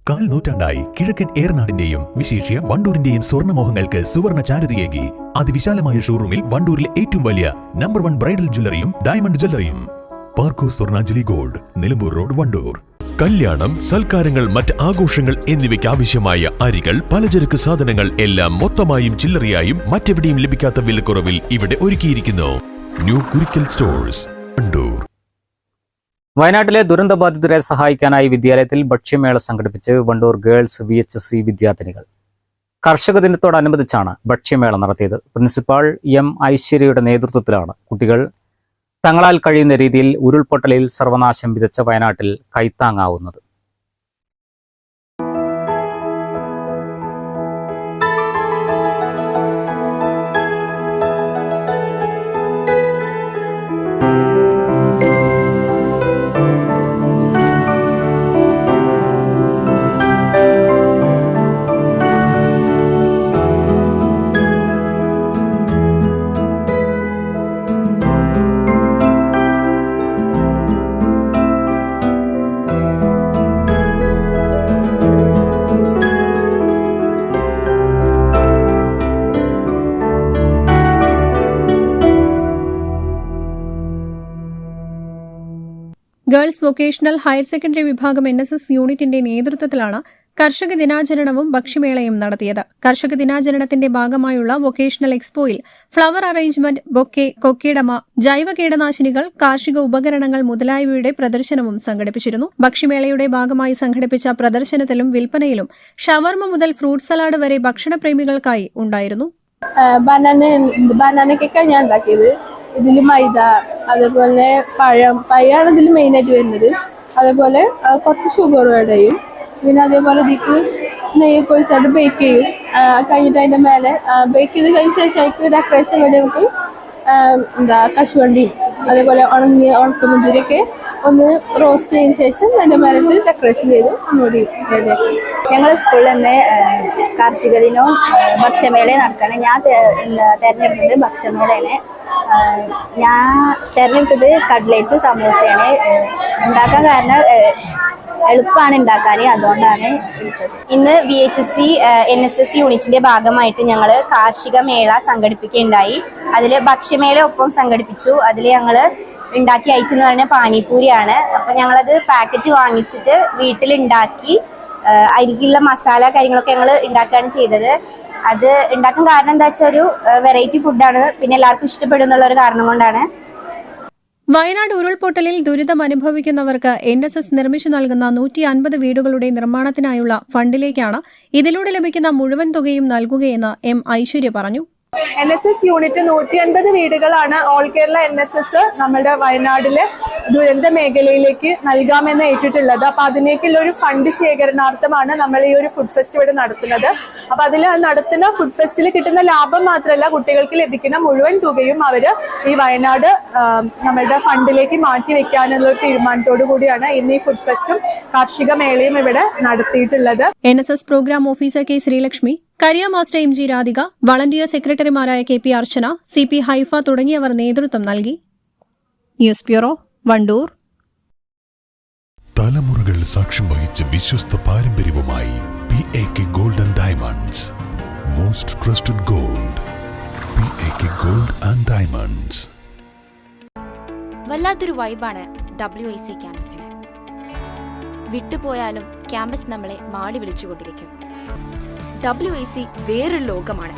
കാൽ നൂറ്റാണ്ടായി കിഴക്കൻ ഏറനാടിന്റെയും വിശേഷ്യ വണ്ടൂരിന്റെയും സ്വർണ്ണമോഹങ്ങൾക്ക് സുവർണ ചാരുതയേകി അതിവിശാലമായ ഷോറൂമിൽ വണ്ടൂരിലെ ഏറ്റവും വലിയ നമ്പർ 1 ബ്രൈഡൽ ജ്വല്ലറിയും ഡയമണ്ട് ജ്വല്ലറിയും പാർക്കോ സ്വർണ്ണാഞ്ജലി ഗോൾഡ്, നിലമ്പൂർ റോഡ്, വണ്ടൂർ. കല്യാണം, സൽക്കാരങ്ങൾ, മറ്റ് ആഘോഷങ്ങൾ എന്നിവയ്ക്ക് ആവശ്യമായ അരികൾ, പലചരക്ക് സാധനങ്ങൾ എല്ലാം മൊത്തമായും ചില്ലറയായും മറ്റെവിടെയും ലഭിക്കാത്ത വിലക്കുറവിൽ ഇവിടെ ഒരുക്കിയിരിക്കുന്നു. New Kurikkal stores, Wandoor. വയനാട്ടിലെ ദുരന്തബാധിതരെ സഹായിക്കാനായി വിദ്യാലയത്തിൽ ഭക്ഷ്യമേള സംഘടിപ്പിച്ച് വണ്ടൂർ ഗേൾസ് VHSC വിദ്യാർത്ഥിനികൾ. കർഷക ദിനത്തോടനുബന്ധിച്ചാണ് ഭക്ഷ്യമേള നടത്തിയത്. Principal M. ഐശ്വര്യയുടെ നേതൃത്വത്തിലാണ് കുട്ടികൾ തങ്ങളാൽ കഴിയുന്ന രീതിയിൽ ഉരുൾപൊട്ടലിൽ സർവനാശം വിതച്ച വയനാട്ടിൽ കൈത്താങ്ങാവുന്നത്. ഗേൾസ് വൊക്കേഷണൽ ഹയർ സെക്കൻഡറി വിഭാഗം NSS യൂണിറ്റിന്റെ നേതൃത്വത്തിലാണ് കർഷക ദിനാചരണവും ഭക്ഷ്യമേളയും നടത്തിയത്. കർഷക ദിനാചരണത്തിന്റെ ഭാഗമായുള്ള വൊക്കേഷണൽ എക്സ്പോയിൽ ഫ്ലവർ അറേഞ്ച്മെന്റ്, ബൊക്കെ, കൊക്കിടമ, ജൈവ കീടനാശിനികൾ, കാർഷിക ഉപകരണങ്ങൾ മുതലായവയുടെ പ്രദർശനവും സംഘടിപ്പിച്ചിരുന്നു. ഭക്ഷ്യമേളയുടെ ഭാഗമായി സംഘടിപ്പിച്ച പ്രദർശനത്തിലും വിൽപ്പനയിലും ഷവർമ മുതൽ ഫ്രൂട്ട് സലാഡ് വരെ ഭക്ഷണപ്രേമികൾക്കായി ഉണ്ടായിരുന്നു. ബനാന കേക്കാണ് ഞാൻ ഉണ്ടാക്കിയത്. ഇതിൽ മൈദ, അതേപോലെ പഴമാണ് ഇതിൽ മെയിനായിട്ട് വരുന്നത്. അതേപോലെ കുറച്ച് ഷുഗർ ആഡ് ചെയ്യും. പിന്നെ അതേപോലെ ഇതിക്ക് നെയ്യൊക്കെ ഒഴിച്ചായിട്ട് ബേക്ക് ചെയ്യും. കഴിഞ്ഞിട്ട് അതിൻ്റെ മേലെ ബേക്ക് ചെയ്ത് കഴിഞ്ഞ ശേഷം അതിക്ക് ഡെക്കറേഷൻ വേണ്ടി നമുക്ക് കശുവണ്ടിയും അതേപോലെ ഉണക്കമുന്തിരിയൊക്കെ ഒന്ന് റോസ്റ്റ് ചെയ്തതിന് ശേഷം അതിൻ്റെ മേലിട്ട് ഡെക്കറേഷൻ ചെയ്ത് ഒന്നുകൂടി റെഡിയാക്കി. ഞങ്ങൾ സ്കൂളിൽ നിന്ന് കാർഷിക ദിനവും ഭക്ഷ്യമേളയും നടക്കുകയാണ്. ഞാൻ തിരഞ്ഞെടുത്തത് ഭക്ഷ്യമേളയാണ്. ഞാൻ തിരഞ്ഞെടുത്തത് കട്ട്ലേറ്റും സമൂസയാണ്. ഉണ്ടാക്കാൻ കാരണം എളുപ്പമാണ് ഉണ്ടാക്കാൻ, അതുകൊണ്ടാണ് എടുത്തത്. ഇന്ന് VHSC NSS യൂണിറ്റിന്റെ ഭാഗമായിട്ട് ഞങ്ങൾ കാർഷിക മേള സംഘടിപ്പിക്കുകയുണ്ടായി. അതിൽ ഭക്ഷ്യമേള ഒപ്പം സംഘടിപ്പിച്ചു. അതിൽ ഞങ്ങൾ ഉണ്ടാക്കിയ ഐറ്റം എന്ന് പറഞ്ഞാൽ പാനിപൂരിയാണ്. അപ്പം ഞങ്ങളത് പാക്കറ്റ് വാങ്ങിച്ചിട്ട് വീട്ടിലുണ്ടാക്കി അതിലേക്കുള്ള മസാല കാര്യങ്ങളൊക്കെ ഞങ്ങൾ ഉണ്ടാക്കുകയാണ് ചെയ്തത്. അത് ഉണ്ടാക്കാൻ കാരണം എന്താ വെച്ചാൽ ഒരു വെറൈറ്റി ഫുഡാണ്, പിന്നെ എല്ലാവർക്കും ഇഷ്ടപ്പെടും എന്നുള്ള ഒരു കാരണം കൊണ്ടാണ്. വയനാട് ഉരുൾപൊട്ടലിൽ ദുരിതം അനുഭവിക്കുന്നവർക്ക് NSS നിർമ്മിച്ചു നൽകുന്ന 150 വീടുകളുടെ നിർമ്മാണത്തിനായുള്ള ഫണ്ടിലേക്കാണ് ഇതിലൂടെ ലഭിക്കുന്ന മുഴുവൻ തുകയും നൽകുകയെന്ന് M. ഐശ്വര്യ പറഞ്ഞു. NSS യൂണിറ്റ് 150 വീടുകളാണ് ഓൾ കേരള NSS നമ്മുടെ വയനാടിലെ ദുരന്ത മേഖലയിലേക്ക് നൽകാമെന്ന് ഏറ്റിട്ടുള്ളത്. അപ്പൊ അതിലേക്കുള്ള ഒരു ഫണ്ട് ശേഖരണാർത്ഥമാണ് നമ്മൾ ഈ ഒരു ഫുഡ് ഫെസ്റ്റ് ഇവിടെ നടത്തുന്നത്. അപ്പൊ അതിൽ നടത്തുന്ന ഫുഡ് ഫെസ്റ്റിൽ കിട്ടുന്ന ലാഭം മാത്രമല്ല, കുട്ടികൾക്ക് ലഭിക്കുന്ന മുഴുവൻ തുകയും അവര് ഈ വയനാട് നമ്മളുടെ ഫണ്ടിലേക്ക് മാറ്റി വെക്കാനുള്ള ഒരു തീരുമാനത്തോടു കൂടിയാണ് ഇന്ന് ഈ ഫുഡ് ഫെസ്റ്റും കാർഷിക മേളയും ഇവിടെ നടത്തിയിട്ടുള്ളത്. NSS program officer K. Sreelakshmi, കരിയ മാസ്റ്റർ MG രാധിക, വളണ്ടിയർ സെക്രട്ടറിമാരായ KP അർച്ചന, CP ഹൈഫ തുടങ്ങിയവർ നേതൃത്വം നൽകി. News bureau, Wandoor. തലമുറകൾ സാക്ഷ്യം വഹിച്ച വിശ്വസ്ത പാരമ്പര്യവുമായി PAK gold and diamonds. Most trusted gold, PAK gold and diamonds. വല്ലാത്തൊരു വൈബാണ് WIC ക്യാമ്പസിന്. വിട്ടുപോയാലും ക്യാമ്പസ് നമ്മളെ മാടി വിളിച്ചുകൊണ്ടിരിക്കും. WIC വേറൊരു ലോകമാണ്.